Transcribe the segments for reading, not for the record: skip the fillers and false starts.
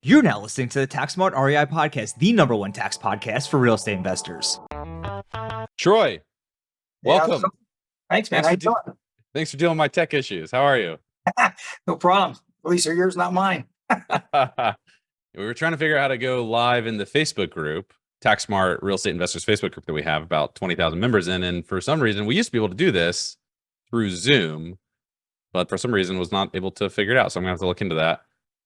You're now listening to the Tax Smart REI podcast, the number one tax podcast for real estate investors. Troy, Yeah, welcome. thanks, man. How you doing? Thanks for dealing with my tech issues. How are you? No problem. At least they're yours, not mine. We were trying to figure out how to go live in the Facebook group, Tax Smart Real Estate Investors Facebook group that we have about 20,000 members in. And for some reason, we used to be able to do this through Zoom, but for some reason was not able to figure it out. So I'm going to have to look into that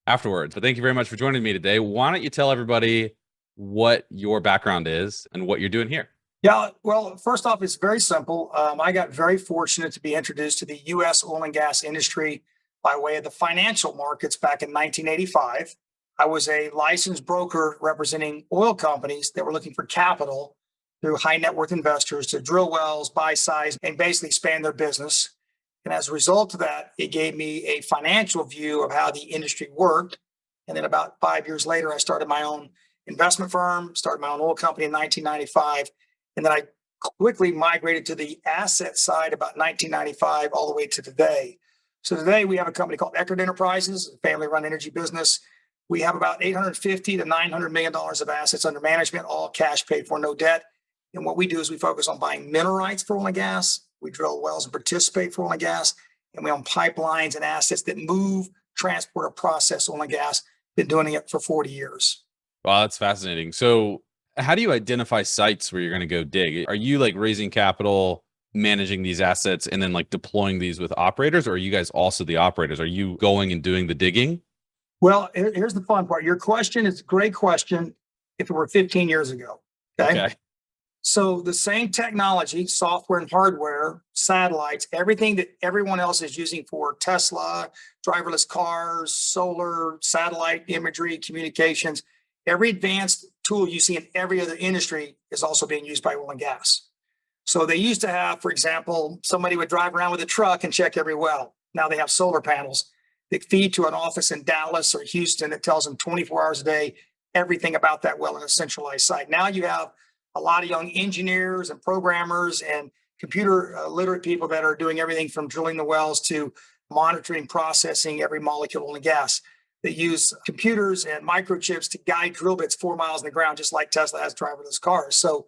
afterwards. But thank you very much for joining me today. Why don't you tell everybody what your background is and what you're doing here? Yeah, well, first off, it's very simple. I got very fortunate to be introduced to the U.S. oil and gas industry by way of the financial markets back in 1985. I was a licensed broker representing oil companies that were looking for capital through high net worth investors to drill wells, buy size, and basically expand their business. And as a result of that, it gave me a financial view of how the industry worked. And then about 5 years later, I started my own investment firm, started my own oil company in 1995. And then I quickly migrated to the asset side about 1995 all the way to today. So today we have a company called Eckard Enterprises, a family-run energy business. We have about $850 to $900 million of assets under management, all cash paid for, no debt. And what we do is we focus on buying mineral rights for oil and gas. We drill wells and participate for oil and gas. And we own pipelines and assets that move, transport, or process oil and gas. Been doing it for 40 years. Wow, that's fascinating. So how do you identify sites where you're going to go dig? Are you like raising capital, managing these assets, and then like deploying these with operators? Or are you guys also the operators? Are you going and doing the digging? Well, here's the fun part. Your question is a great question if it were 15 years ago. Okay. So the same technology, software and hardware, satellites, everything that everyone else is using for Tesla, driverless cars, solar, satellite imagery, communications, every advanced tool you see in every other industry is also being used by oil and gas. So they used to have, for example, somebody would drive around with a truck and check every well. Now they have solar panels that feed to an office in Dallas or Houston that tells them 24 hours a day, everything about that well in a centralized site. Now you have a lot of young engineers and programmers and computer literate people that are doing everything from drilling the wells to monitoring, processing every molecule of oil and gas. They use computers and microchips to guide drill bits 4 miles in the ground, just like Tesla has driverless cars. So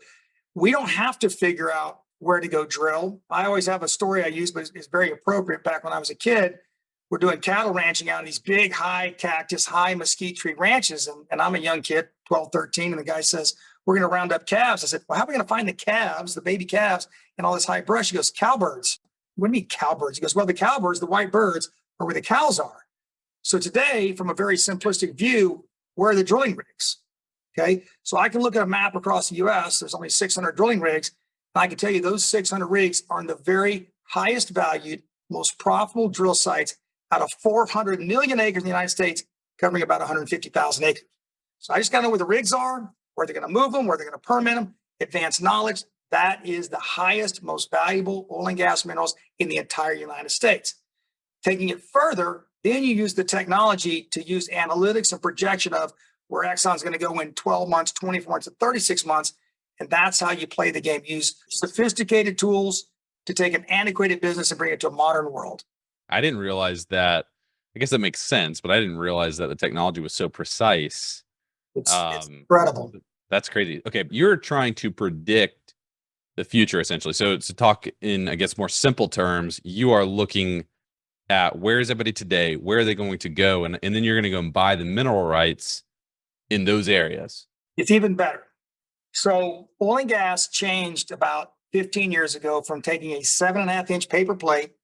we don't have to figure out where to go drill. I always have a story I use, but it's very appropriate. Back when I was a kid, we're doing cattle ranching out in these big, high cactus, high mesquite tree ranches. And I'm a young kid, 12, 13. And the guy says, we're going to round up calves. I said, well, how are we going to find the calves, the baby calves, and all this high brush? He goes, cowbirds. What do you mean cowbirds? He goes, well, the cowbirds, the white birds, are where the cows are. So today, from a very simplistic view, where are the drilling rigs? Okay, so I can look at a map across the U.S. There's only 600 drilling rigs. And I can tell you those 600 rigs are in the very highest valued, most profitable drill sites out of 400 million acres in the United States, covering about 150,000 acres. So I just got to know where the rigs are, where they're going to move them, where they're going to permit them, advanced knowledge. That is the highest, most valuable oil and gas minerals in the entire United States. Taking it further, then you use the technology to use analytics and projection of where Exxon's going to go in 12 months, 24 months, and 36 months. And that's how you play the game. Use sophisticated tools to take an antiquated business and bring it to a modern world. I didn't realize that. I guess that makes sense, but I didn't realize that the technology was so precise. It's incredible. That's crazy. Okay, you're trying to predict the future, essentially. So to talk in, I guess, more simple terms, you are looking at where is everybody today, where are they going to go, and then you're going to go and buy the mineral rights in those areas. It's even better. So oil and gas changed about 15 years ago from taking a 7.5-inch paper plate,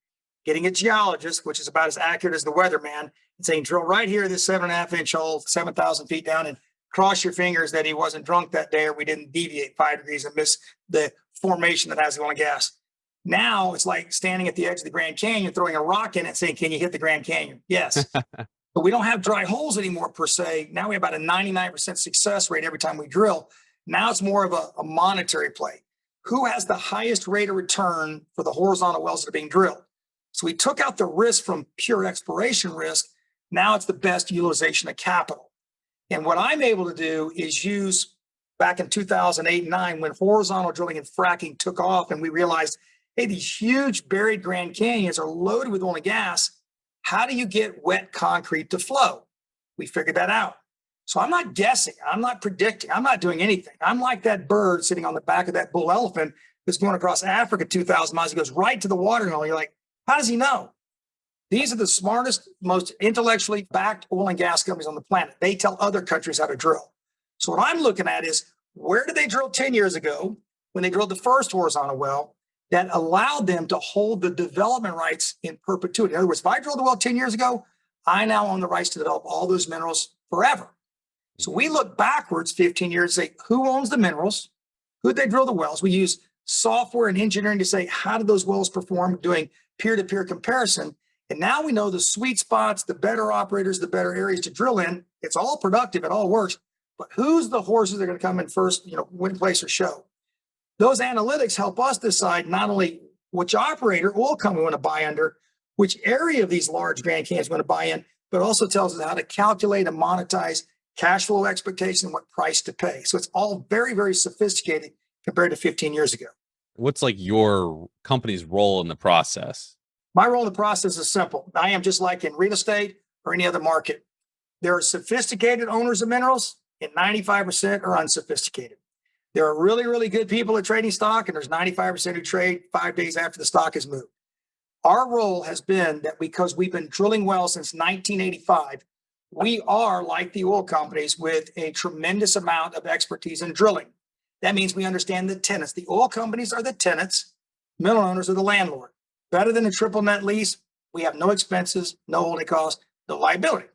getting a geologist, which is about as accurate as the weatherman, and saying, drill right here, this 7.5-inch hole, 7,000 feet down, and cross your fingers that he wasn't drunk that day or we didn't deviate 5 degrees and miss the formation that has the oil and gas. Now it's like standing at the edge of the Grand Canyon, throwing a rock in it, saying, can you hit the Grand Canyon? Yes. But we don't have dry holes anymore per se. Now we have about a 99% success rate every time we drill. Now it's more of a monetary play. Who has the highest rate of return for the horizontal wells that are being drilled? So we took out the risk from pure exploration risk. Now it's the best utilization of capital. And what I'm able to do is use back in 2008 and 9 when horizontal drilling and fracking took off and we realized, hey, these huge buried Grand Canyons are loaded with oil and gas. How do you get wet concrete to flow? We figured that out. So I'm not guessing. I'm not predicting. I'm not doing anything. I'm like that bird sitting on the back of that bull elephant that's going across Africa 2,000 miles. He goes right to the water hole. You're like, how does he know? These are the smartest, most intellectually backed oil and gas companies on the planet. They tell other countries how to drill. So what I'm looking at is, where did they drill 10 years ago when they drilled the first horizontal well that allowed them to hold the development rights in perpetuity? In other words, if I drilled a well 10 years ago, I now own the rights to develop all those minerals forever. So we look backwards 15 years and say, who owns the minerals? Who did they drill the wells? We use software and engineering to say, how did those wells perform, doing peer-to-peer comparison. And now we know the sweet spots, the better operators, the better areas to drill in. It's all productive. It all works. But who's the horses that are going to come in first, win, place, or show? Those analytics help us decide not only which operator, oil company we want to buy under, which area of these large Grand Canyons we want to buy in, but also tells us how to calculate and monetize cash flow expectation and what price to pay. So it's all very, very sophisticated compared to 15 years ago. What's like your company's role in the process? My role in the process is simple. I am just like in real estate or any other market. There are sophisticated owners of minerals and 95% are unsophisticated. There are really, really good people at trading stock, and there's 95% who trade 5 days after the stock is moved. Our role has been that because we've been drilling wells since 1985, we are like the oil companies with a tremendous amount of expertise in drilling. That means we understand the tenants. The oil companies are the tenants, mineral owners are the landlord. Better than a triple net lease, we have no expenses, no holding costs, no liability.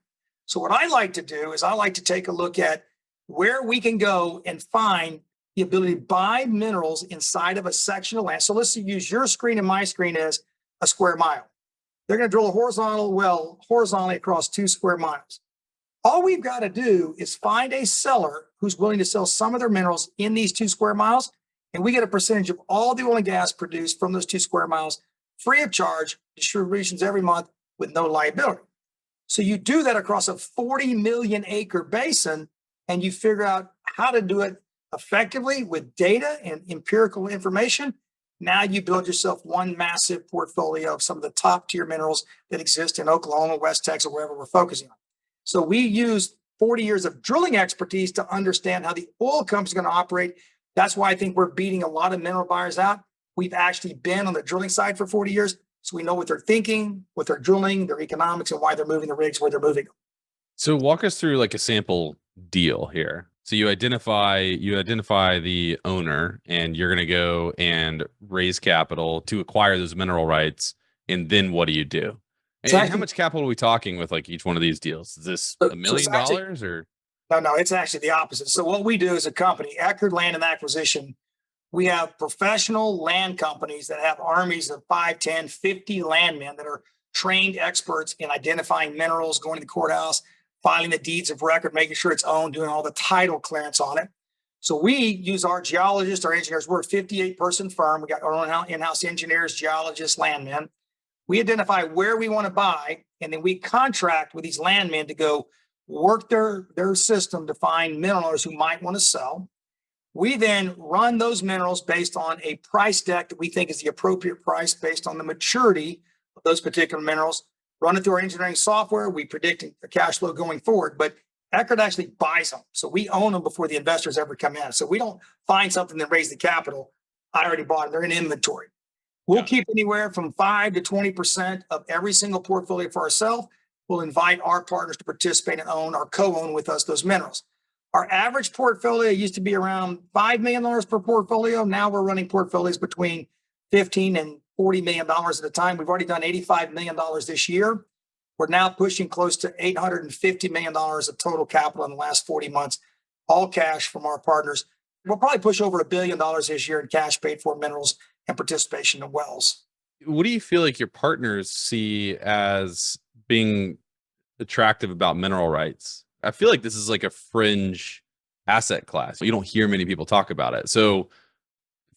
So what I like to do is I like to take a look at where we can go and find the ability to buy minerals inside of a section of land. So let's use your screen and my screen as a square mile. They're going to drill a horizontal well horizontally across 2 square miles. All we've got to do is find a seller who's willing to sell some of their minerals in these 2 square miles, and we get a percentage of all the oil and gas produced from those 2 square miles, free of charge, distributions every month with no liability. So you do that across a 40 million acre basin, and you figure out how to do it effectively with data and empirical information. Now you build yourself one massive portfolio of some of the top tier minerals that exist in Oklahoma, West Texas, wherever we're focusing on. So we use 40 years of drilling expertise to understand how the oil company is going to operate. That's why I think we're beating a lot of mineral buyers out. We've actually been on the drilling side for 40 years. So we know what they're thinking, what they're drilling, their economics, and why they're moving the rigs where they're moving them. So walk us through like a sample deal here. So you identify the owner, and you're going to go and raise capital to acquire those mineral rights. And then what do you do? And how much capital are we talking with like each one of these deals? Is this $1 million or? No, it's actually the opposite. So what we do as a company, Eckard Land and Acquisition, we have professional land companies that have armies of 5, 10, 50 landmen that are trained experts in identifying minerals, going to the courthouse, filing the deeds of record, making sure it's owned, doing all the title clearance on it. So we use our geologists, our engineers. We're a 58-person firm. We got our own in-house engineers, geologists, landmen. We identify where we want to buy, and then we contract with these landmen to go work their system to find mineral owners who might want to sell. We then run those minerals based on a price deck that we think is the appropriate price based on the maturity of those particular minerals. Run it through our engineering software. We predict the cash flow going forward, but Eckard actually buys them. So we own them before the investors ever come in. So we don't find something and raise the capital. I already bought them. They're in inventory. We'll keep anywhere from 5 to 20% of every single portfolio for ourselves. We'll invite our partners to participate and own or co-own with us those minerals. Our average portfolio used to be around $5 million per portfolio. Now we're running portfolios between $15 and $40 million at a time. We've already done $85 million this year. We're now pushing close to $850 million of total capital in the last 40 months, all cash from our partners. We'll probably push over $1 billion this year in cash paid for minerals and participation in wells. What do you feel like your partners see as being attractive about mineral rights? I feel like this is like a fringe asset class. You don't hear many people talk about it. So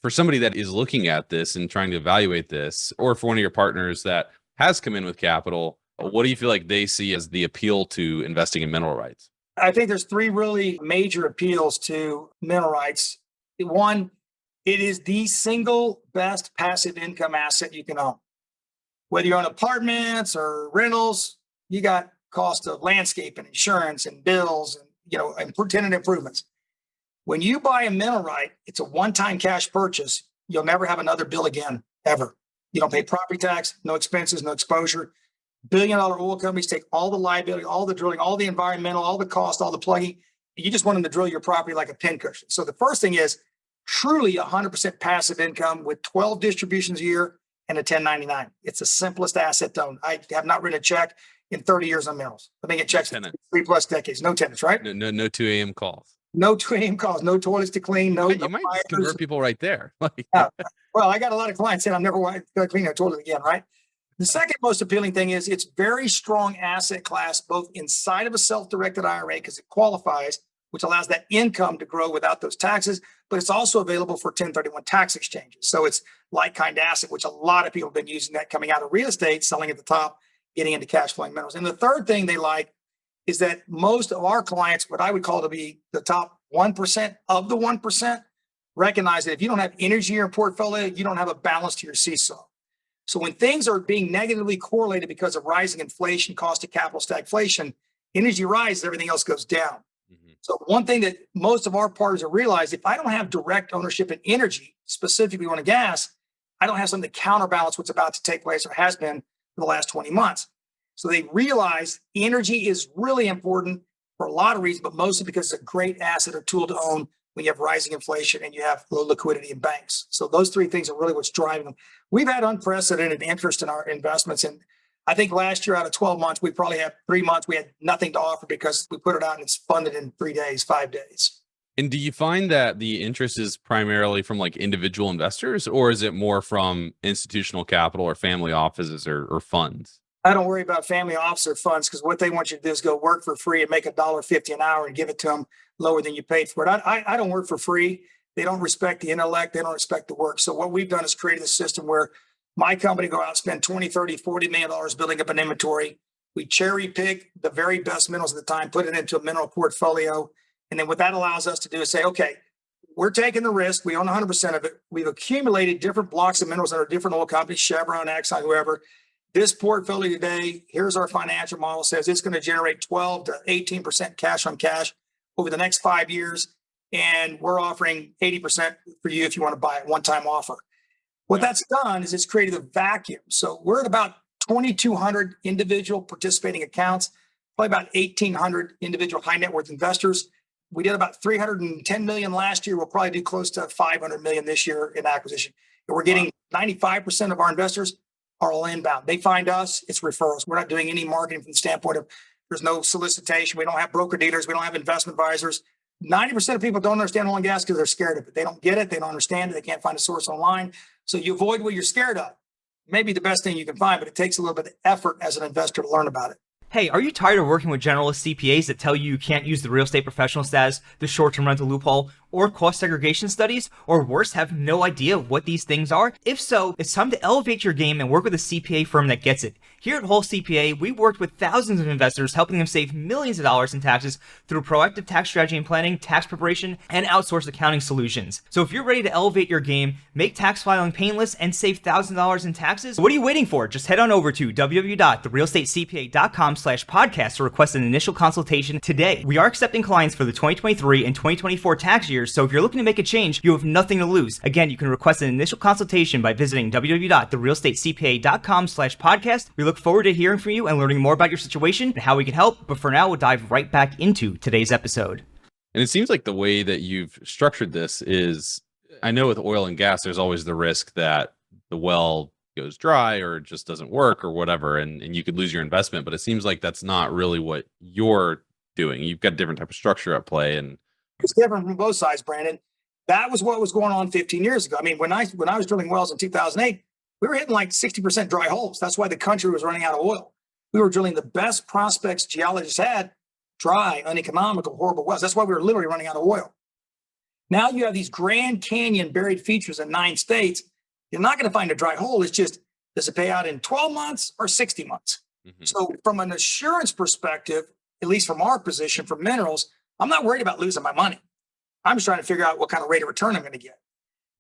for somebody that is looking at this and trying to evaluate this, or for one of your partners that has come in with capital, what do you feel like they see as the appeal to investing in mineral rights? I think there's 3 really major appeals to mineral rights. One, it is the single best passive income asset you can own. Whether you own apartments or rentals, you got cost of landscape and insurance and bills and and tenant improvements. When you buy a mineral right, it's a one-time cash purchase. You'll never have another bill again, ever. You don't pay property tax, no expenses, no exposure. Billion-dollar oil companies take all the liability, all the drilling, all the environmental, all the cost, all the plugging. You just want them to drill your property like a pincushion. So the first thing is truly 100% passive income with 12 distributions a year and a 1099. It's the simplest asset to own. I have not written a check in 30 years on minerals. Let me get checks in 3+ decades. No tenants, right? No 2 a.m. calls. No 2 a.m. calls, no toilets to clean, no. You might just convert people right there. Well, I got a lot of clients saying I'm never going to clean a toilet again, right? The second most appealing thing is it's very strong asset class, both inside of a self-directed IRA, because it qualifies, which allows that income to grow without those taxes, but it's also available for 1031 tax exchanges. So it's like-kind asset, which a lot of people have been using that coming out of real estate, selling at the top, getting into cash flowing minerals. And the third thing they like is that most of our clients, what I would call to be the top 1% of the 1%, recognize that if you don't have energy in your portfolio, you don't have a balance to your seesaw. So when things are being negatively correlated because of rising inflation, cost of capital, stagflation, energy rises, everything else goes down. Mm-hmm. So one thing that most of our partners have realized, if I don't have direct ownership in energy, specifically oil and gas, I don't have something to counterbalance what's about to take place or has been for the last 20 months. So they realize energy is really important for a lot of reasons, but mostly because it's a great asset or tool to own when you have rising inflation and you have low liquidity in banks. So those three things are really what's driving them. We've had unprecedented interest in our investments. And I think last year out of 12 months, we probably had 3 months we had nothing to offer because we put it out and it's funded in 3 days, 5 days. And do you find that the interest is primarily from like individual investors, or is it more from institutional capital or family offices or funds? I don't worry about family office or funds because what they want you to do is go work for free and make $1.50 an hour and give it to them lower than you paid for it. I don't work for free. They don't respect the intellect. They don't respect the work. So what we've done is created a system where my company go out and spend $20, $30, $40 million building up an inventory. We cherry pick the very best minerals at the time, put it into a mineral portfolio. And then what that allows us to do is say, okay, we're taking the risk. We own 100% of it. We've accumulated different blocks of minerals that are different oil companies, Chevron, Exxon, whoever. This portfolio today, here's our financial model, says it's going to generate 12 to 18% cash on cash over the next 5 years. And we're offering 80% for you if you want to buy it, one-time offer. What that's done is it's created a vacuum. So we're at about 2,200 individual participating accounts, probably about 1,800 individual high net worth investors. We did about 310 million last year. We'll probably do close to 500 million this year in acquisition. And we're getting 95% of our investors are all inbound. They find us, it's referrals. We're not doing any marketing from the standpoint of there's no solicitation. We don't have broker dealers. We don't have investment advisors. 90% of people don't understand oil and gas because they're scared of it. They don't get it. They don't understand it. They can't find a source online. So you avoid what you're scared of. Maybe the best thing you can find, but it takes a little bit of effort as an investor to learn about it. Hey, are you tired of working with generalist CPAs that tell you can't use the real estate professional status, the short-term rental loophole, or cost segregation studies, or worse, have no idea what these things are? If so, it's time to elevate your game and work with a CPA firm that gets it. Here at Whole CPA, we've worked with thousands of investors, helping them save millions of dollars in taxes through proactive tax strategy and planning, tax preparation, and outsourced accounting solutions. So if you're ready to elevate your game, make tax filing painless, and save thousands of dollars in taxes, what are you waiting for? Just head on over to www.therealestatecpa.com/podcast to request an initial consultation today. We are accepting clients for the 2023 and 2024 tax years, so if you're looking to make a change, you have nothing to lose. Again, you can request an initial consultation by visiting www.therealestatecpa.com/podcast. We look forward to hearing from you and learning more about your situation and how we can help. But for now, we'll dive right back into today's episode. And it seems like the way that you've structured this is, I know with oil and gas, there's always the risk that the well goes dry or just doesn't work or whatever, and you could lose your investment. But it seems like that's not really what you're doing. You've got a different type of structure at play. And it's different from both sides, Brandon. That was what was going on 15 years ago. I mean, when I was drilling wells in 2008, we were hitting like 60% dry holes. That's why the country was running out of oil. We were drilling the best prospects geologists had, dry, uneconomical, horrible wells. That's why we were literally running out of oil. Now you have these Grand Canyon buried features in 9 states. You're not going to find a dry hole. It's just, does it pay out in 12 months or 60 months? Mm-hmm. So from an assurance perspective, at least from our position for minerals, I'm not worried about losing my money. I'm just trying to figure out what kind of rate of return I'm going to get.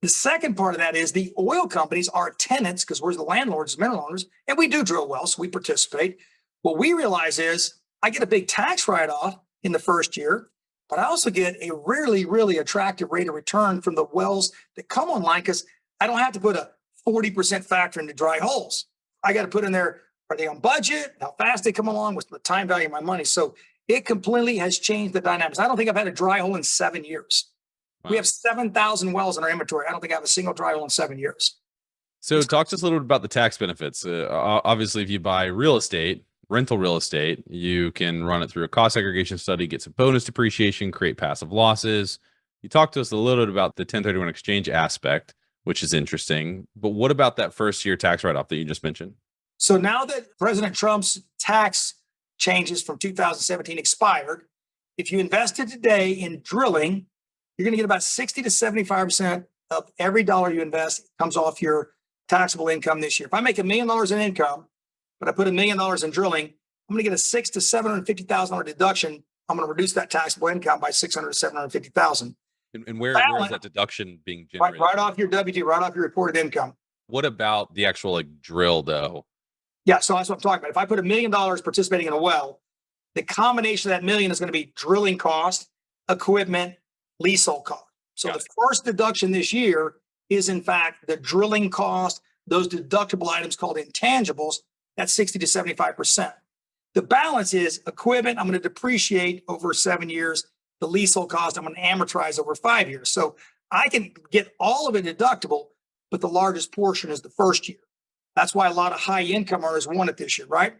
The second part of that is the oil companies are tenants because we're the landlords, mineral owners, and we do drill wells, so we participate. What we realize is I get a big tax write-off in the first year, but I also get a really, really attractive rate of return from the wells that come online because I don't have to put a 40% factor into dry holes. I got to put in there, are they on budget? How fast they come along? What's the time value of my money? So it completely has changed the dynamics. I don't think I've had a dry hole in 7 years. Wow. We have 7,000 wells in our inventory. I don't think I have a single dry hole in 7 years. So talk to us a little bit about the tax benefits. Obviously, if you buy real estate, rental real estate, you can run it through a cost segregation study, get some bonus depreciation, create passive losses. You talked to us a little bit about the 1031 exchange aspect, which is interesting. But what about that first year tax write-off that you just mentioned? So now that President Trump's tax changes from 2017 expired, if you invested today in drilling, you're going to get about 60 to 75% of every dollar you invest comes off your taxable income this year. If I make $1 million in income, but I put $1 million in drilling, I'm going to get a $600,000 to $750,000 deduction. I'm going to reduce that taxable income by $600,000 to $750,000. And where is that deduction being generated? Right off your W-2, right off your reported income. What about the actual drill though? Yeah, so that's what I'm talking about. If I put $1 million participating in a well, the combination of that million is going to be drilling cost, equipment, leasehold cost. So the first deduction this year is in fact the drilling cost, those deductible items called intangibles, that's 60 to 75%. The balance is equipment, I'm going to depreciate over 7 years. The leasehold cost, I'm going to amortize over 5 years. So I can get all of it deductible, but the largest portion is the first year. That's why a lot of high income earners want it this year, right?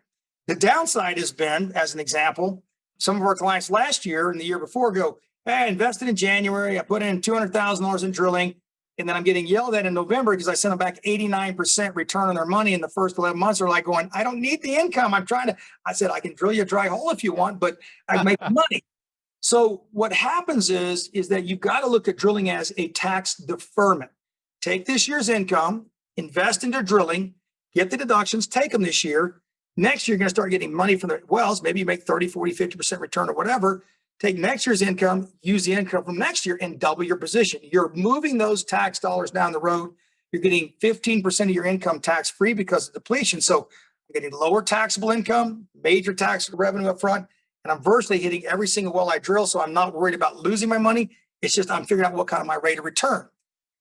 The downside has been, as an example, some of our clients last year and the year before go, hey, I invested in January, I put in $200,000 in drilling, and then I'm getting yelled at in November because I sent them back 89% return on their money in the first 11 months. They're like going, I don't need the income. I said, I can drill you a dry hole if you want, but I make money. So what happens is that you've got to look at drilling as a tax deferment. Take this year's income, invest into drilling, get the deductions, take them this year. Next year, you're going to start getting money from the wells. Maybe you make 30, 40, 50% return or whatever. Take next year's income, use the income from next year and double your position. You're moving those tax dollars down the road. You're getting 15% of your income tax free because of depletion. So I'm getting lower taxable income, major tax revenue up front, and I'm virtually hitting every single well I drill. So I'm not worried about losing my money. It's just I'm figuring out what kind of my rate of return.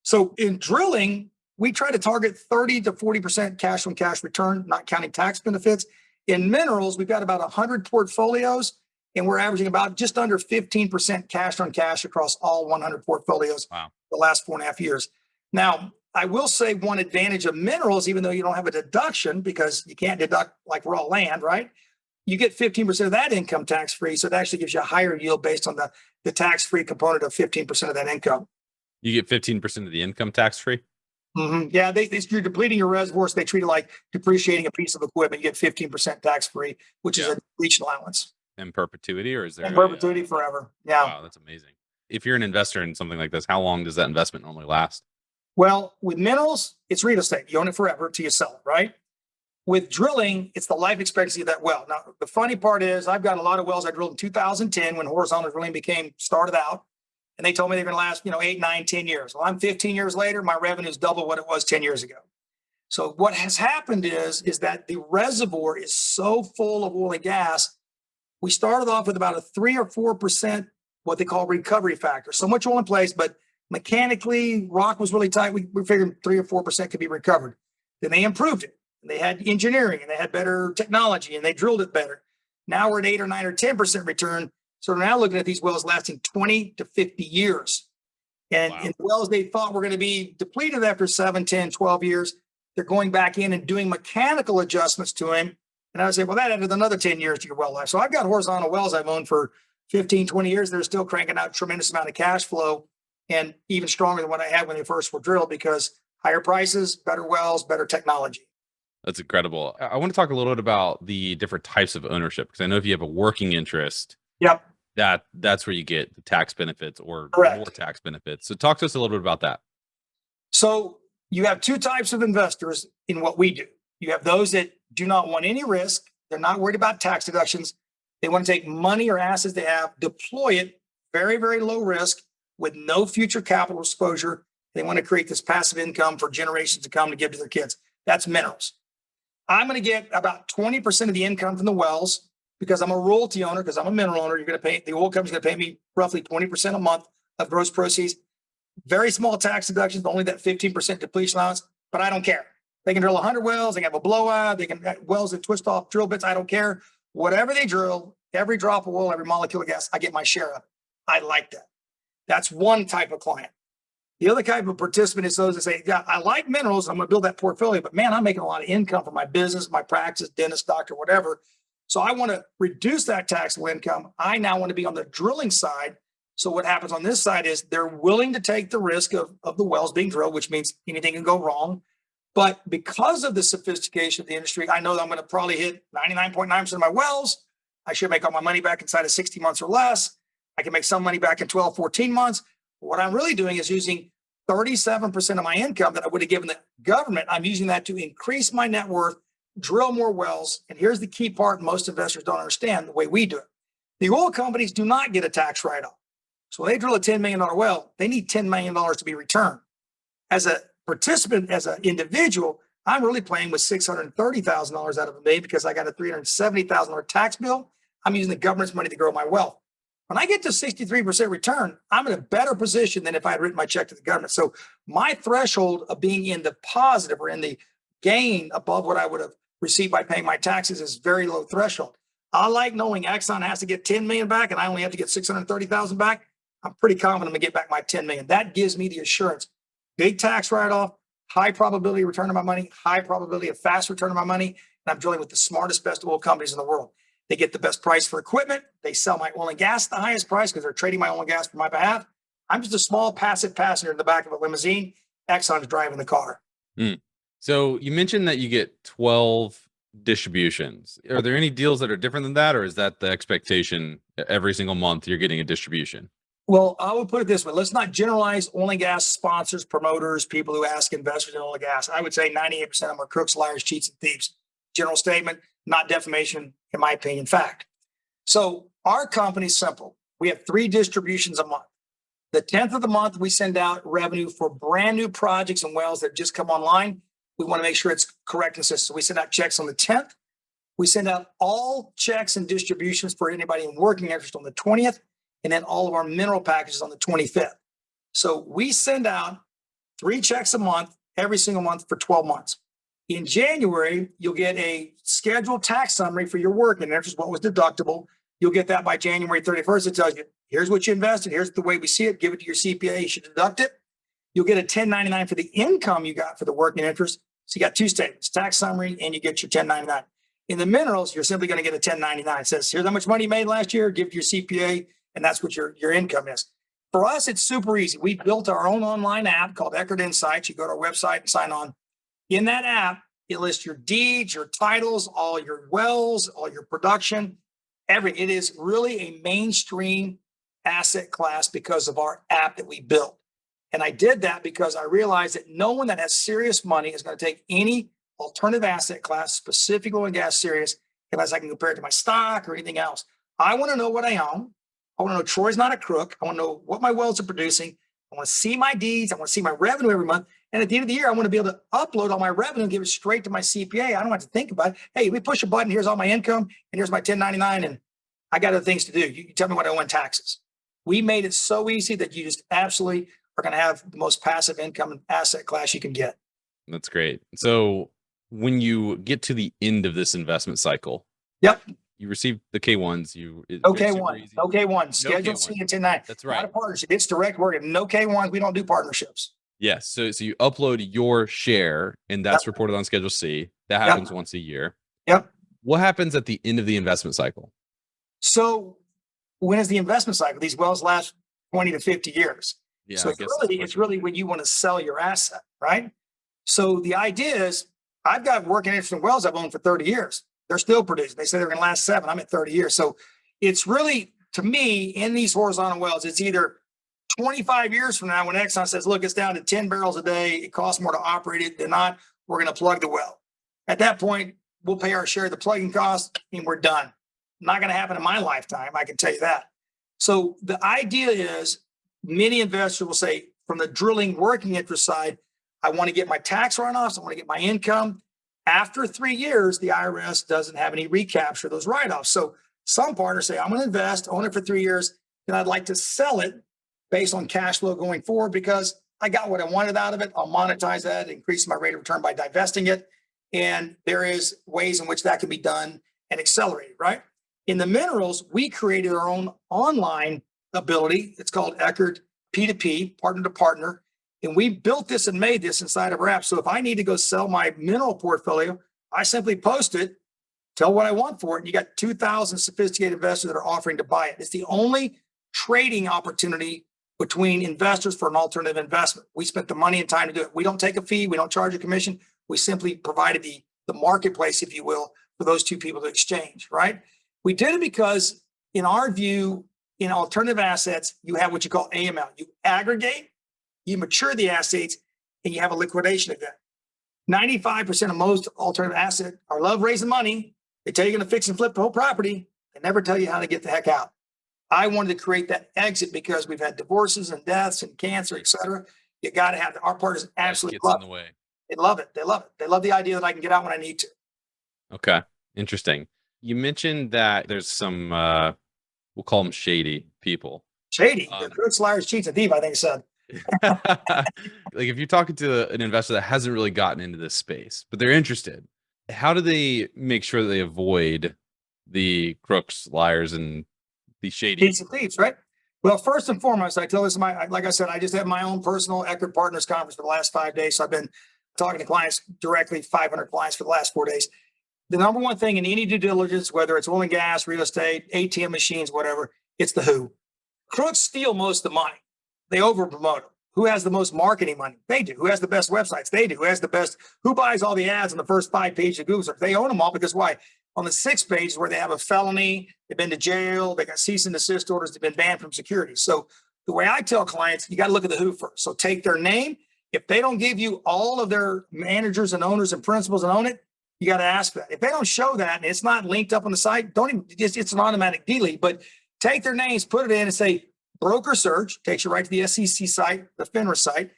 So in drilling, we try to target 30 to 40% cash on cash return, not counting tax benefits. In minerals, we've got about 100 portfolios, and we're averaging about just under 15% cash on cash across all 100 portfolios. Wow. The last 4.5 years. Now, I will say one advantage of minerals, even though you don't have a deduction because you can't deduct like raw land, right? You get 15% of that income tax free. So it actually gives you a higher yield based on the tax free component of 15% of that income. You get 15% of the income tax free? Mm-hmm. Yeah, you're depleting your reservoirs. They treat it like depreciating a piece of equipment. You get 15% tax free, which is a depletion allowance. In perpetuity, or is there? In perpetuity forever. Yeah. Wow, that's amazing. If you're an investor in something like this, how long does that investment normally last? Well, with minerals, it's real estate. You own it forever till you sell it, right? With drilling, it's the life expectancy of that well. Now, the funny part is I've got a lot of wells I drilled in 2010 when horizontal drilling started out. And they told me they're going to last, 8, 9, 10 years. Well, I'm 15 years later, my revenue is double what it was 10 years ago. So what has happened is that the reservoir is so full of oil and gas. We started off with about a 3 or 4%, what they call recovery factor. So much oil in place, but mechanically, rock was really tight. We figured 3 or 4% could be recovered. Then they improved it. And they had engineering and they had better technology and they drilled it better. Now we're at 8 or 9 or 10% return. So we're now looking at these wells lasting 20 to 50 years. And in the wells they thought were going to be depleted after 7, 10, 12 years, they're going back in and doing mechanical adjustments to them. And I would say, well, that added another 10 years to your well life. So I've got horizontal wells I've owned for 15, 20 years. They're still cranking out a tremendous amount of cash flow and even stronger than what I had when they first were drilled because higher prices, better wells, better technology. That's incredible. I want to talk a little bit about the different types of ownership because I know if you have a working interest, yep, that's where you get the tax benefits or Correct. more tax benefits. So talk to us a little bit about that. So you have two types of investors in what we do. You have those that do not want any risk. They're not worried about tax deductions. They want to take money or assets they have, deploy it very, very low risk with no future capital exposure. They want to create this passive income for generations to come to give to their kids. That's minerals. I'm going to get about 20% of the income from the wells. because I'm a royalty owner, because I'm a mineral owner. You're going to pay, the oil company's going to pay me roughly 20% a month of gross proceeds. Very small tax deductions, only that 15% depletion allowance, but I don't care. They can drill 100 wells, they can have a blowout, they can have wells that twist off drill bits. I don't care. Whatever they drill, every drop of oil, every molecule of gas, I get my share of it. I like that. That's one type of client. The other type of participant is those that say, yeah, I like minerals. I'm going to build that portfolio, but man, I'm making a lot of income from my business, my practice, dentist, doctor, whatever. So I want to reduce that taxable income. I now want to be on the drilling side. So what happens on this side is they're willing to take the risk of the wells being drilled, which means anything can go wrong. But because of the sophistication of the industry, I know that I'm going to probably hit 99.9% of my wells. I should make all my money back inside of 60 months or less. I can make some money back in 12, 14 months. What I'm really doing is using 37% of my income that I would have given the government. I'm using that to increase my net worth, drill more wells. And here's the key part most investors don't understand the way we do it. The oil companies do not get a tax write-off. So when they drill a $10 million well, they need $10 million to be returned. As a participant, as an individual, I'm really playing with $630,000 out of a million because I got a $370,000 tax bill. I'm using the government's money to grow my wealth. When I get to 63% return, I'm in a better position than if I had written my check to the government. So my threshold of being in the positive or in the gain above what I would have received by paying my taxes is very low threshold. I like knowing Exxon has to get 10 million back and I only have to get 630,000 back. I'm pretty confident I'm gonna get back my 10 million. That gives me the assurance. Big tax write-off, high probability of return of my money, high probability of fast return of my money. And I'm drilling with the smartest, best oil companies in the world. They get the best price for equipment. They sell my oil and gas at the highest price because they're trading my oil and gas for my behalf. I'm just a small passive passenger in the back of a limousine. Exxon's driving the car. So you mentioned that you get 12 distributions. Are there any deals that are different than that, or is that the expectation every single month you're getting a distribution? Well, I would put it this way. Let's not generalize oil and gas sponsors, promoters, people who ask investors in oil and gas. I would say 98% of them are crooks, liars, cheats, and thieves. General statement, not defamation, in my opinion, fact. So our company's simple. We have 3 distributions a month. The 10th of the month, we send out revenue for brand new projects and wells that just come online. We want to make sure it's correct and consistent. So we send out checks on the 10th. We send out all checks and distributions for anybody in working interest on the 20th, and then all of our mineral packages on the 25th. So we send out 3 checks a month, every single month for 12 months. In January, you'll get a scheduled tax summary for your working interest, what was deductible. You'll get that by January 31st. It tells you, here's what you invested. Here's the way we see it. Give it to your CPA. You should deduct it. You'll get a 1099 for the income you got for the working interest. So you got 2 statements, tax summary, and you get your 1099. In the minerals, you're simply going to get a 1099. It says, here's how much money you made last year. Give it to your CPA, and that's what your income is. For us, it's super easy. We built our own online app called Eckard Insights. You go to our website and sign on. In that app, it lists your deeds, your titles, all your wells, all your production, everything. It is really a mainstream asset class because of our app that we built. And I did that because I realized that no one that has serious money is going to take any alternative asset class, specific oil and gas serious, unless I can compare it to my stock or anything else. I want to know what I own. I want to know Troy's not a crook. I want to know what my wells are producing. I want to see my deeds. I want to see my revenue every month. And at the end of the year, I want to be able to upload all my revenue and give it straight to my CPA. I don't have to think about it. Hey, we push a button. Here's all my income. And here's my 1099. And I got other things to do. You tell me what I owe in taxes. We made it so easy that you just absolutely are going to have the most passive income asset class you can get. That's great. So when you get to the end of this investment cycle, yep, you receive the K1s. No K1, Schedule C and 1099. That's right. Not a partnership. It's direct work. No K1s. We don't do partnerships. Yes. So you upload your share, and that's reported on Schedule C. That happens once a year. Yep. What happens at the end of the investment cycle? So when is the investment cycle? These wells last 20 to 50 years. Yeah, so it's really when you want to sell your asset, right? So the idea is I've got working interest in wells I've owned for 30 years. They're still producing. They say they're going to last 7. I'm at 30 years. So it's really, to me, in these horizontal wells, it's either 25 years from now when Exxon says, look, it's down to 10 barrels a day. It costs more to operate it than not. We're going to plug the well. At that point, we'll pay our share of the plugging cost and we're done. Not going to happen in my lifetime. I can tell you that. So the idea is many investors will say from the drilling working interest side, I want to get my tax runoffs. I want to get my income. After 3 years, the IRS doesn't have any recapture of those write-offs. So Some partners say, I'm going to invest, own it for 3 years, and I'd like to sell it based on cash flow going forward because I got what I wanted out of it. I'll monetize that, increase my rate of return by divesting it. And there is ways in which that can be done and accelerated, right? In the minerals, we created our own online ability. It's called Eckard P2P, partner to partner. And we built this and made this inside of our app. So if I need to go sell my mineral portfolio, I simply post it, tell what I want for it. And you got 2,000 sophisticated investors that are offering to buy it. It's the only trading opportunity between investors for an alternative investment. We spent the money and time to do it. We don't take a fee. We don't charge a commission. We simply provided the marketplace, if you will, for those two people to exchange, right? We did it because in our view, in alternative assets, you have what you call AML. You aggregate, you mature the assets, and you have a liquidation event. 95% of most alternative assets are love raising money. They tell you you're going to fix and flip the whole property. They never tell you how to get the heck out. I wanted to create that exit because we've had divorces and deaths and cancer, et cetera. You got to have our partners absolutely love it. They love it. They love it. They love the idea that I can get out when I need to. Okay. Interesting. You mentioned that there's some, we'll call them shady people. Shady. They're crooks, liars, cheats, and thieves, I think it said. Like if you're talking to an investor that hasn't really gotten into this space, but they're interested, how do they make sure that they avoid the crooks, liars, and the shady cheats and thieves, right? Well, first and foremost, I tell this, like I said, I just had my own personal Eckard Partners Conference for the last 5 days. So I've been talking to clients directly, 500 clients for the last 4 days. The number one thing in any due diligence, whether it's oil and gas, real estate, ATM machines, whatever, it's the who. Crooks steal most of the money. They over promote them. Who has the most marketing money? They do. Who has the best websites? They do. Who has the best? Who buys all the ads on the first 5 pages of Google search? They own them all because why? On the 6th page is where they have a felony, they've been to jail, they got cease and desist orders, they've been banned from security. So the way I tell clients, you got to look at the who first. So take their name. If they don't give you all of their managers and owners and principals and own it, you got to ask for that. If they don't show that and it's not linked up on the site, don't even, it's an automatic delete, but take their names, put it in and say broker search, takes you right to the SEC site, the FINRA site.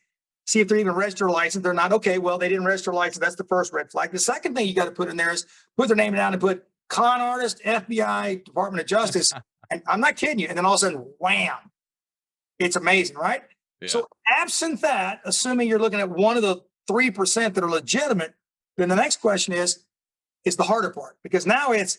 See if they're even registered or licensed. They're not. Okay, well, they didn't register or license. That's the first red flag. The second thing you got to put in there is put their name down and put con artist, FBI, Department of Justice. And I'm not kidding you. And then all of a sudden, wham, it's amazing, right? Yeah. So absent that, assuming you're looking at one of the 3% that are legitimate, then the next question is the harder part. Because now it's,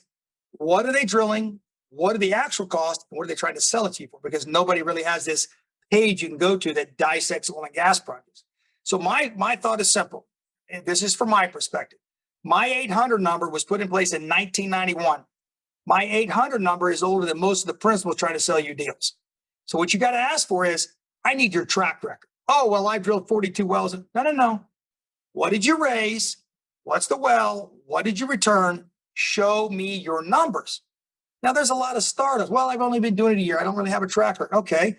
what are they drilling? What are the actual costs? And what are they trying to sell it to you for? Because nobody really has this page you can go to that dissects oil and gas projects. So my thought is simple. And this is from my perspective. My 800 number was put in place in 1991. My 800 number is older than most of the principals trying to sell you deals. So what you got to ask for is, I need your track record. Oh, well, I drilled 42 wells. No. What did you raise? What's the well? What did you return? Show me your numbers. Now, there's a lot of startups. Well, I've only been doing it a year. I don't really have a track record. Okay.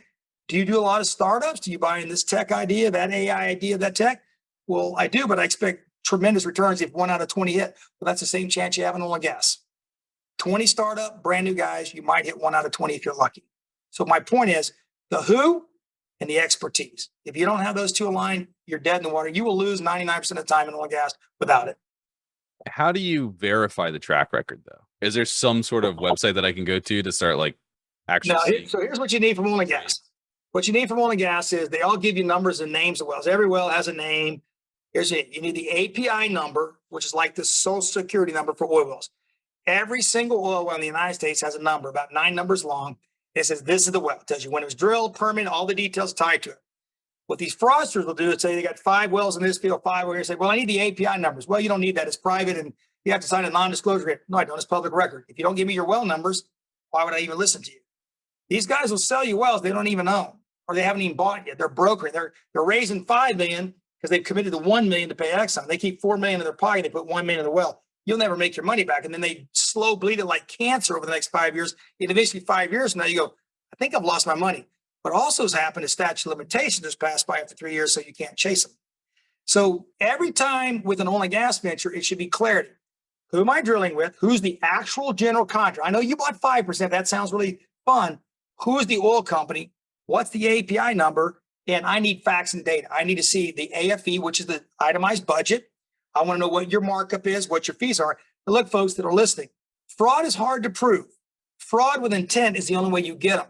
Do you do a lot of startups? Do you buy in this tech idea, that AI idea, that tech? Well, I do, but I expect tremendous returns if 1 out of 20 hit. Well, that's the same chance you have in oil and gas. 20 startup, brand new guys, you might hit 1 out of 20 if you're lucky. So my point is the who and the expertise. If you don't have those two aligned, you're dead in the water. You will lose 99% of the time in oil and gas without it. How do you verify the track record, though? Is there some sort of website that I can go to start like actually seeing? So here's what you need from oil and gas. What you need from oil and gas is they all give you numbers and names of wells. Every well has a name. Here's it. You need the API number, which is like the social security number for oil wells. Every single oil well in the United States has a number, about 9 numbers long. It says, this is the well. It tells you when it was drilled, permit, all the details tied to it. What these fraudsters will do is say they got 5 wells in this field, 5 over here. Say, well, I need the API numbers. Well, you don't need that. It's private and you have to sign a non-disclosure agreement. No, I don't. It's public record. If you don't give me your well numbers, why would I even listen to you? These guys will sell you wells they don't even own or they haven't even bought yet. They're brokering. They're raising $5 million because they've committed to $1 million to pay Exxon. They keep $4 million in their pocket. They put $1 million in the well. You'll never make your money back. And then they slow bleed it like cancer over the next 5 years. And eventually 5 years from now, you go, I think I've lost my money. What also has happened is statute of limitations has passed by after 3 years, so you can't chase them. So every time with an oil and gas venture, it should be clarity. Who am I drilling with? Who's the actual general contractor? I know you bought 5%. That sounds really fun. Who's the oil company? What's the API number? And I need facts and data. I need to see the AFE, which is the itemized budget. I want to know what your markup is, what your fees are. But look, folks that are listening, fraud is hard to prove. Fraud with intent is the only way you get them.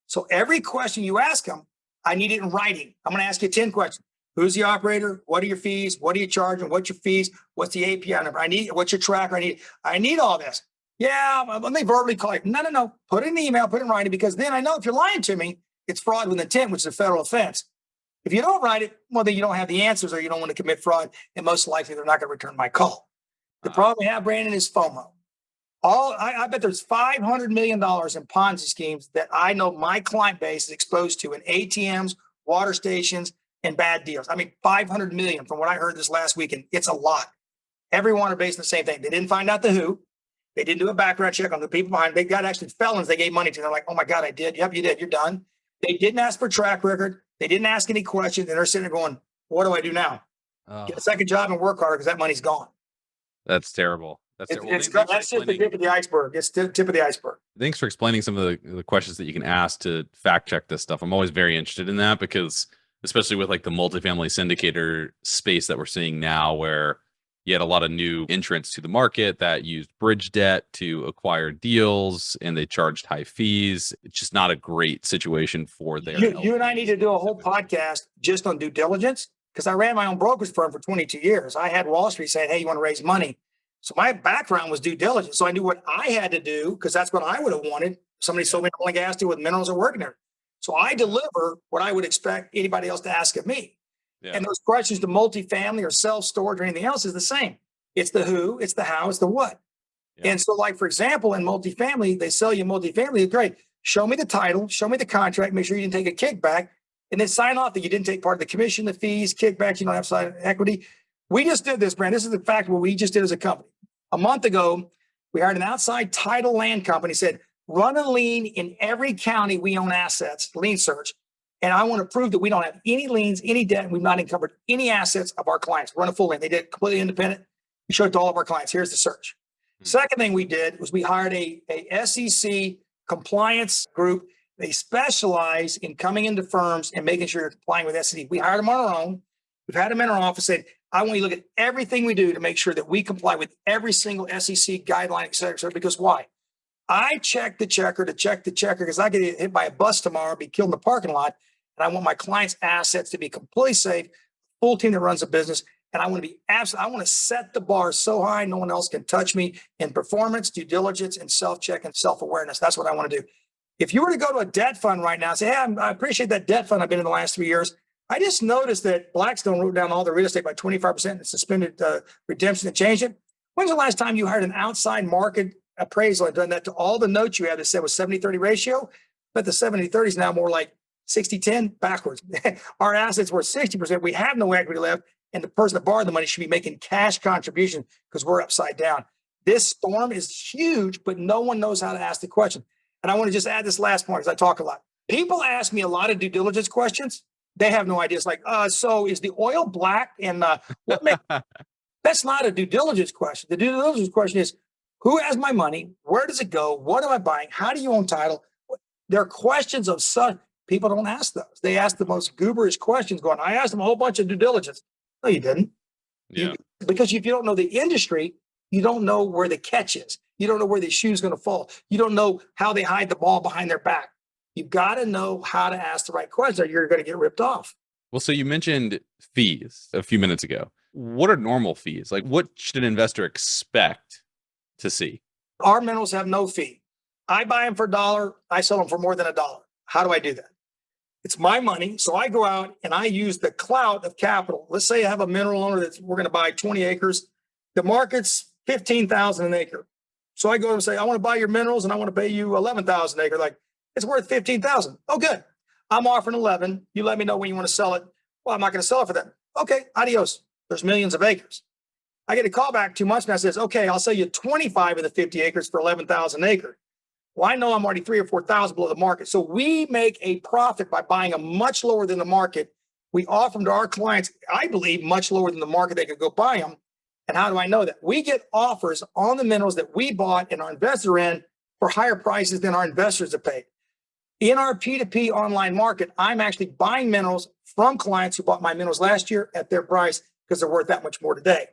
So every question you ask them, I need it in writing. I'm going to ask you 10 questions. Who's the operator? What are your fees? What are you charging? What's your fees? What's the API number? What's your tracker? I need all this. Yeah, let me verbally call you. No. Put it in an email, put it in writing, because then I know if you're lying to me, it's fraud with intent, which is a federal offense. If you don't write it, well, then you don't have the answers or you don't want to commit fraud. And most likely they're not going to return my call. The problem we have, Brandon, is FOMO. I bet there's $500 million in Ponzi schemes that I know my client base is exposed to in ATMs, water stations, and bad deals. I mean, 500 million from what I heard this last weekend. It's a lot. Everyone are based on the same thing. They didn't find out the who. They didn't do a background check on the people behind. They got actually felons they gave money to. They're like, oh my God, I did. Yep, you did. You're done. They didn't ask for track record. They didn't ask any questions. And they're sitting there going, what do I do now? Get a second job and work harder because that money's gone. That's terrible. That's just the tip of the iceberg. It's the tip of the iceberg. Thanks for explaining some of the questions that you can ask to fact check this stuff. I'm always very interested in that because especially with like the multifamily syndicator space that we're seeing now, where you had a lot of new entrants to the market that used bridge debt to acquire deals and they charged high fees. It's just not a great situation for their you and I need to do a whole podcast just on due diligence, because I ran my own brokerage firm for 22 years. I had Wall Street saying, hey, you want to raise money? So my background was due diligence. So I knew what I had to do because that's what I would have wanted. Somebody sold me an oil and gas deal with minerals or working there. So I deliver what I would expect anybody else to ask of me. Yeah. And those questions to multifamily or self-storage or anything else is the same. It's the who, it's the how, it's the what. Yeah. And so like, for example, in multifamily, they sell you multifamily. Great. Show me the title, show me the contract, make sure you didn't take a kickback, and then sign off that you didn't take part of the commission, the fees, kickbacks, you don't have side equity. We just did this, Brand. This is the fact what we just did as a company. A month ago, we hired an outside title land company, said, run a lien in every county we own assets, lien search. And I want to prove that we don't have any liens, any debt, and we've not encumbered any assets of our clients. Run a full lien. They did it completely independent. We showed it to all of our clients. Here's the search. Second thing we did was we hired a SEC compliance group. They specialize in coming into firms and making sure you're complying with SEC. We hired them on our own. We've had them in our office, said, I want you to look at everything we do to make sure that we comply with every single SEC guideline, et cetera, because why? I check the checker to check the checker because I get hit by a bus tomorrow, be killed in the parking lot, and I want my clients' assets to be completely safe, full team that runs a business, and I want to be absolute. I want to set the bar so high no one else can touch me in performance, due diligence, and self-check and self-awareness. That's what I want to do. If you were to go to a debt fund right now and say, hey, I appreciate that debt fund I've been in the last 3 years, I just noticed that Blackstone wrote down all the real estate by 25% and suspended redemption and changed it. When's the last time you hired an outside market appraisal and done that to all the notes you had that said was 70-30 ratio? But the 70-30 is now more like 60-10 backwards. Our assets were 60%. We have no equity left. And the person that borrowed the money should be making cash contribution because we're upside down. This storm is huge, but no one knows how to ask the question. And I want to just add this last point because I talk a lot. People ask me a lot of due diligence questions. They have no idea. It's like, so is the oil black? And that's not a due diligence question. The due diligence question is, who has my money? Where does it go? What am I buying? How do you own title? There are questions of such. People don't ask those. They ask the most gooberish questions going, I asked them a whole bunch of due diligence. No, you didn't. Yeah. Because if you don't know the industry, you don't know where the catch is. You don't know where the shoe's going to fall. You don't know how they hide the ball behind their back. You've got to know how to ask the right questions or you're going to get ripped off. Well, so you mentioned fees a few minutes ago. What are normal fees? Like what should an investor expect to see? Our minerals have no fee. I buy them for $1. I sell them for more than $1. How do I do that? It's my money. So I go out and I use the clout of capital. Let's say I have a mineral owner that we're going to buy 20 acres. The market's $15,000 an acre. So I go and say, I want to buy your minerals and I want to pay you $11,000 an acre. Like, it's worth $15,000. Oh, good. I'm offering 11. You let me know when you want to sell it. Well, I'm not going to sell it for that. Okay, adios. There's millions of acres. I get a call back 2 months and I says, okay, I'll sell you 25 of the 50 acres for $11,000 an acre. Well, I know I'm already 3,000 or 4,000 below the market. So we make a profit by buying them much lower than the market. We offer them to our clients, I believe, much lower than the market they could go buy them. And how do I know that? We get offers on the minerals that we bought and our investor in for higher prices than our investors have paid. In our P2P online market, I'm actually buying minerals from clients who bought my minerals last year at their price because they're worth that much more today.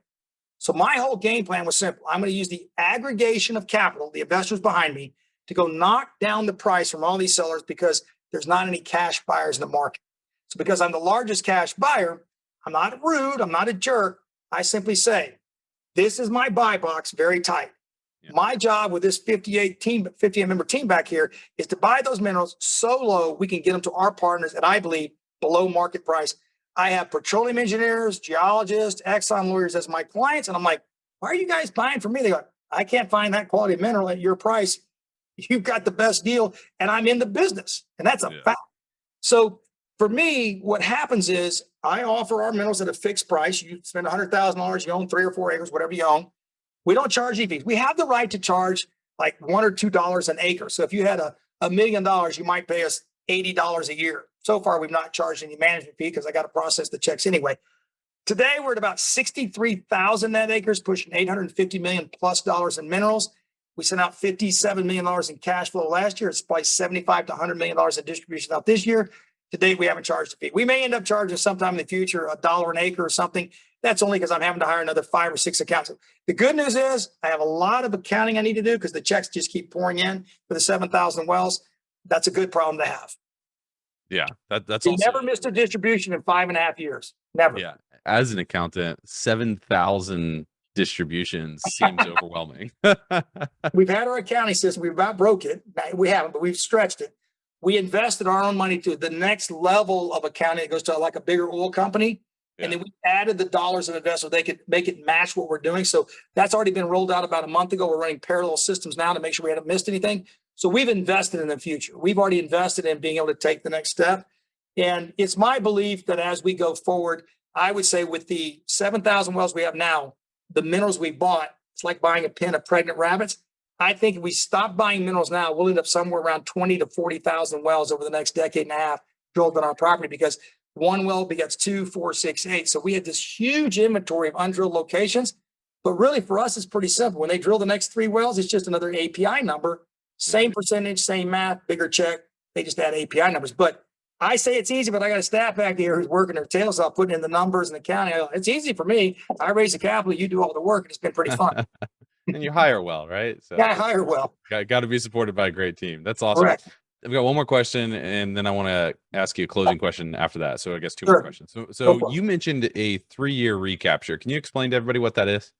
So my whole game plan was simple. I'm going to use the aggregation of capital, the investors behind me, to go knock down the price from all these sellers because there's not any cash buyers in the market. So because I'm the largest cash buyer, I'm not rude, I'm not a jerk. I simply say, this is my buy box, very tight. Yeah. My job with this 58 member team back here is to buy those minerals so low we can get them to our partners at, I believe, below market price. I have petroleum engineers, geologists, Exxon lawyers as my clients. And I'm like, why are you guys buying from me? They go, I can't find that quality of mineral at your price. You've got the best deal and I'm in the business. And that's a fact. So for me, what happens is I offer our minerals at a fixed price. You spend $100,000, you own 3 or 4 acres, whatever you own. We don't charge any fees. We have the right to charge like $1 or $2 an acre. So if you had $1 million, you might pay us $80 a year. So far, we've not charged any management fee because I got to process the checks anyway. Today, we're at about 63,000 net acres, pushing $850 million plus in minerals. We sent out $57 million in cash flow last year. It's probably $75 to $100 million in distribution out this year. To date, we haven't charged a fee. We may end up charging sometime in the future $1 an acre or something. That's only because I'm having to hire another 5 or 6 accountants. The good news is I have a lot of accounting I need to do because the checks just keep pouring in for the 7,000 wells. That's a good problem to have. Yeah, that's you also never missed a distribution in 5.5 years. Never. Yeah, as an accountant, 7,000 distributions seems overwhelming. We've had our accounting system. We've about broke it. We haven't, but we've stretched it. We invested our own money to the next level of accounting. It goes to like a bigger oil company. Yeah. And then we added the dollars of investment so they could make it match what we're doing. So that's already been rolled out about a month ago. We're running parallel systems now to make sure we haven't missed anything. So we've invested in the future. We've already invested in being able to take the next step. And it's my belief that as we go forward, I would say with the 7,000 wells we have now, the minerals we bought, it's like buying a pen of pregnant rabbits. I think if we stop buying minerals now, we'll end up somewhere around 20 to 40,000 wells over the next decade and a half drilled on our property because one well begets 2, 4, 6, 8. So we had this huge inventory of undrilled locations. But really for us, it's pretty simple. When they drill the next 3 wells, it's just another API number. Same percentage, same math, bigger check. They just add API numbers. But I say it's easy, but I got a staff back here who's working their tails off, putting in the numbers and the accounting. It's easy for me. I raise the capital, you do all the work, and it's been pretty fun. And you hire well, right? So yeah, I hire well. Got to be supported by a great team. That's awesome. Correct. I've got one more question, and then I want to ask you a closing question after that. So I guess 2 more questions. So you mentioned a 3-year recapture. Can you explain to everybody what that is?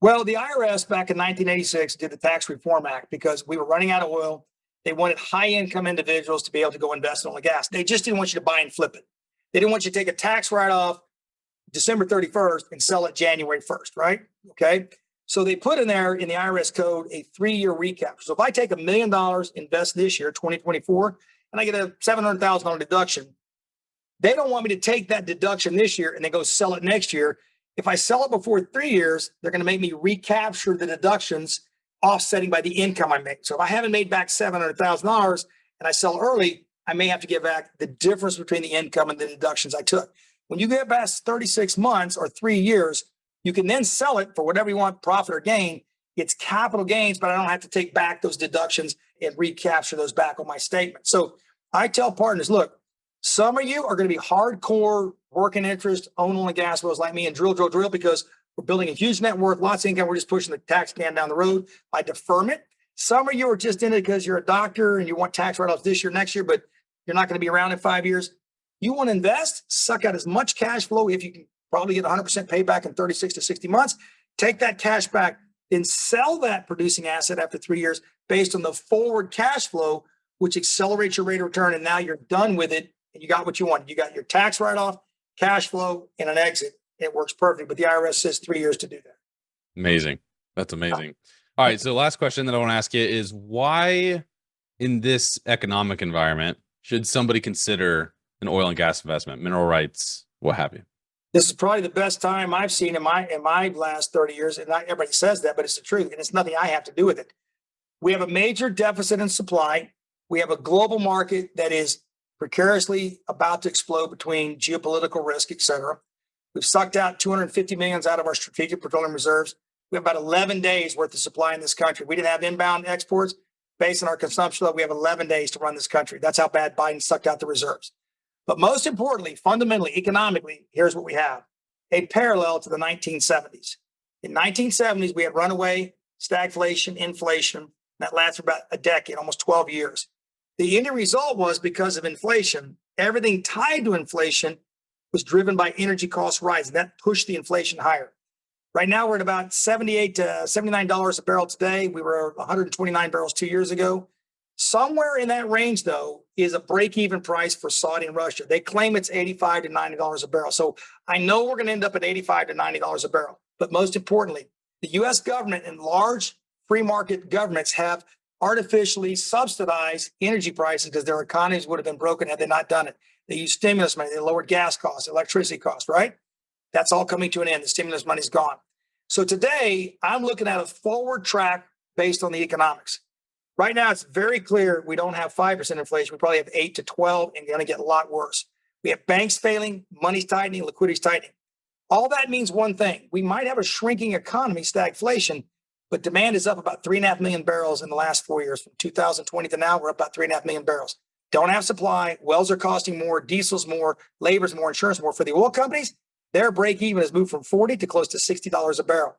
Well, the IRS back in 1986 did the Tax Reform Act because we were running out of oil. They wanted high-income individuals to be able to go invest in oil and gas. They just didn't want you to buy and flip it. They didn't want you to take a tax write-off December 31st and sell it January 1st, right? Okay. So they put in there in the IRS code a 3-year recapture. So if I take $1 million, invest this year, 2024, and I get a $700,000 deduction, they don't want me to take that deduction this year and then go sell it next year. If I sell it before 3 years, they're going to make me recapture the deductions offsetting by the income I make. So if I haven't made back $700,000 and I sell early, I may have to give back the difference between the income and the deductions I took. When you get past 36 months or 3 years, you can then sell it for whatever you want, profit or gain. It's capital gains, but I don't have to take back those deductions and recapture those back on my statement. So I tell partners, look, some of you are going to be hardcore working interest, own oil and gas wells like me and drill because we're building a huge net worth, lots of income. We're just pushing the tax can down the road by deferment. Some of you are just in it because you're a doctor and you want tax write-offs this year, next year, but you're not going to be around in 5 years. You want to invest, suck out as much cash flow if you can probably get 100% payback in 36 to 60 months. Take that cash back, then sell that producing asset after 3 years based on the forward cash flow, which accelerates your rate of return. And now you're done with it and you got what you want. You got your tax write-off, cash flow, and an exit. It works perfect, but the IRS says 3 years to do that. Amazing. That's amazing. All right. So last question that I want to ask you is why in this economic environment should somebody consider an oil and gas investment, mineral rights, what have you? This is probably the best time I've seen in my last 30 years. And not everybody says that, but it's the truth. And it's nothing I have to do with it. We have a major deficit in supply. We have a global market that is precariously about to explode between geopolitical risk, et cetera. We've sucked out 250 million out of our strategic petroleum reserves. We have about 11 days worth of supply in this country. We didn't have inbound exports. Based on our consumption level, we have 11 days to run this country. That's how bad Biden sucked out the reserves. But most importantly, fundamentally, economically, here's what we have. A parallel to the 1970s. In 1970s, we had runaway stagflation, inflation. That lasted for about a decade, almost 12 years. The end result was because of inflation, everything tied to inflation was driven by energy costs rising. That pushed the inflation higher. Right now, we're at about $78 to $79 a barrel today. We were 129 barrels 2 years ago. Somewhere in that range, though, is a break-even price for Saudi and Russia. They claim it's $85 to $90 a barrel. So I know we're going to end up at $85 to $90 a barrel. But most importantly, the U.S. government and large free market governments have artificially subsidized energy prices because their economies would have been broken had they not done it. They used stimulus money. They lowered gas costs, electricity costs, right? That's all coming to an end. The stimulus money's gone. So today, I'm looking at a forward track based on the economics. Right now, it's very clear we don't have 5% inflation. We probably have 8 to 12, and going to get a lot worse. We have banks failing, money's tightening, liquidity's tightening. All that means one thing. We might have a shrinking economy, stagflation, but demand is up about 3.5 million barrels in the last 4 years. From 2020 to now, we're up about 3.5 million barrels. Don't have supply. Wells are costing more. Diesel's more. Labor's more. Insurance more. For the oil companies, their break even has moved from $40 to close to $60 a barrel.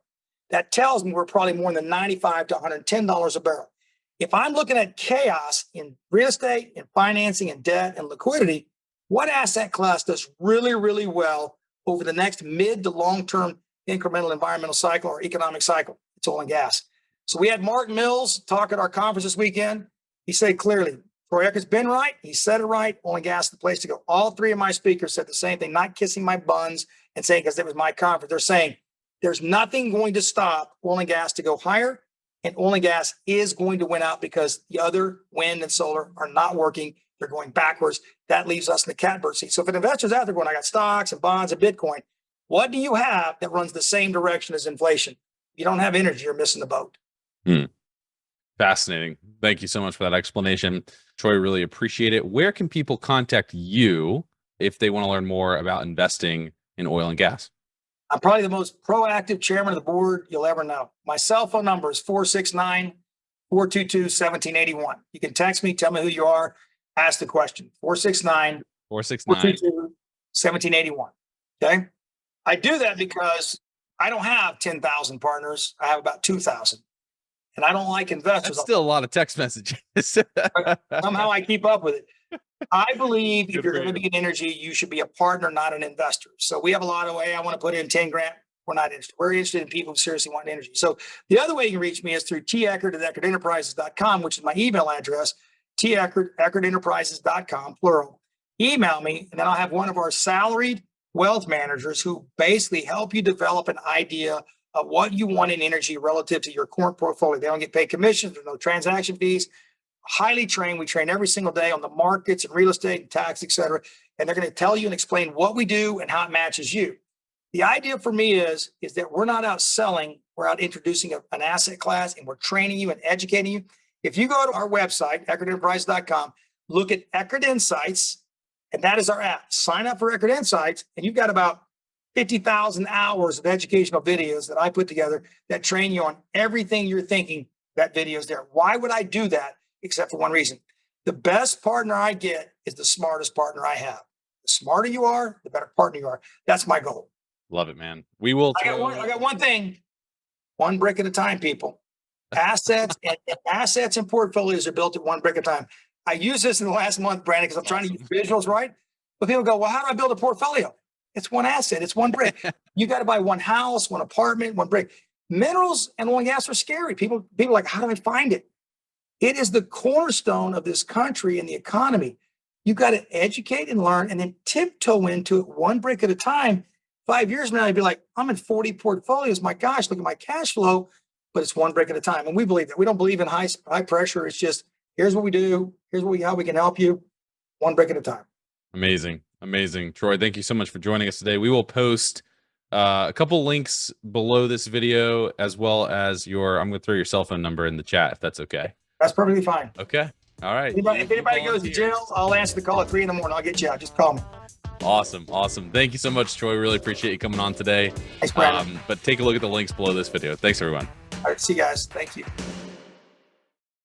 That tells me we're probably more than $95 to $110 a barrel. If I'm looking at chaos in real estate and financing and debt and liquidity, what asset class does really, really well over the next mid to long-term incremental environmental cycle or economic cycle? It's oil and gas. So we had Mark Mills talk at our conference this weekend. He said clearly, Troy Eckard's been right. He said it right. Oil and gas is the place to go. All three of my speakers said the same thing, not kissing my buns and saying because it was my conference. They're saying there's nothing going to stop oil and gas to go higher. And oil and gas is going to win out because the other wind and solar are not working. They're going backwards. That leaves us in the catbird seat. So if an investor's out there going, I got stocks and bonds and Bitcoin, what do you have that runs the same direction as inflation? If you don't have energy, you're missing the boat. Fascinating. Thank you so much for that explanation. Troy, really appreciate it. Where can people contact you if they want to learn more about investing in oil and gas? I'm probably the most proactive chairman of the board you'll ever know. My cell phone number is 469-422-1781. You can text me, tell me who you are, ask the question. 469-422-1781. Okay? I do that because I don't have 10,000 partners. I have about 2,000. And I don't like investors. That's still a lot of text messages. Somehow I keep up with it. I believe if you're going to be in energy, you should be a partner, not an investor. So we have a lot of way. I want to put in 10 grand. We're not interested. We're interested in people who seriously want energy. So the other way you can reach me is through teckard@eckardenterprises.com, which is my email address, teckard@eckardenterprises.com, plural. Email me, and then I'll have one of our salaried wealth managers who basically help you develop an idea of what you want in energy relative to your current portfolio. They don't get paid commissions. There's no transaction fees. Highly trained. We train every single day on the markets and real estate and tax, et cetera. And they're going to tell you and explain what we do and how it matches you. The idea for me is that we're not out selling. We're out introducing an asset class, and we're training you and educating you. If you go to our website, eckardenterprise.com, look at Eckard Insights, and that is our app. Sign up for Eckard Insights, and you've got about 50,000 hours of educational videos that I put together that train you on everything you're thinking. That video is there. Why would I do that? Except for one reason. The best partner I get is the smartest partner I have. The smarter you are, the better partner you are. That's my goal. Love it, man. We will. I got one thing. One brick at a time, people. Assets and portfolios are built at one brick at a time. I used this in the last month, Brandon, because I'm trying to use visuals right. But people go, well, how do I build a portfolio? It's one asset. It's one brick. You got to buy one house, one apartment, one brick. Minerals and oil and gas are scary. People are like, how do I find it? It is the cornerstone of this country and the economy. You got to educate and learn and then tiptoe into it one brick at a time. 5 years from now, you'd be like, I'm in 40 portfolios. My gosh, look at my cash flow, but it's one brick at a time. And we believe that. We don't believe in high pressure. It's just, here's what we do. Here's how we can help you one brick at a time. Amazing. Amazing. Troy, thank you so much for joining us today. We will post a couple links below this video, as well as I'm going to throw your cell phone number in the chat, if that's okay. That's perfectly fine. Okay. All right. If anybody goes to jail, I'll answer the call at 3 a.m. I'll get you out. Just call me. Awesome. Awesome. Thank you so much, Troy. Really appreciate you coming on today. Thanks, Brandon. But take a look at the links below this video. Thanks, everyone. All right. See you guys. Thank you.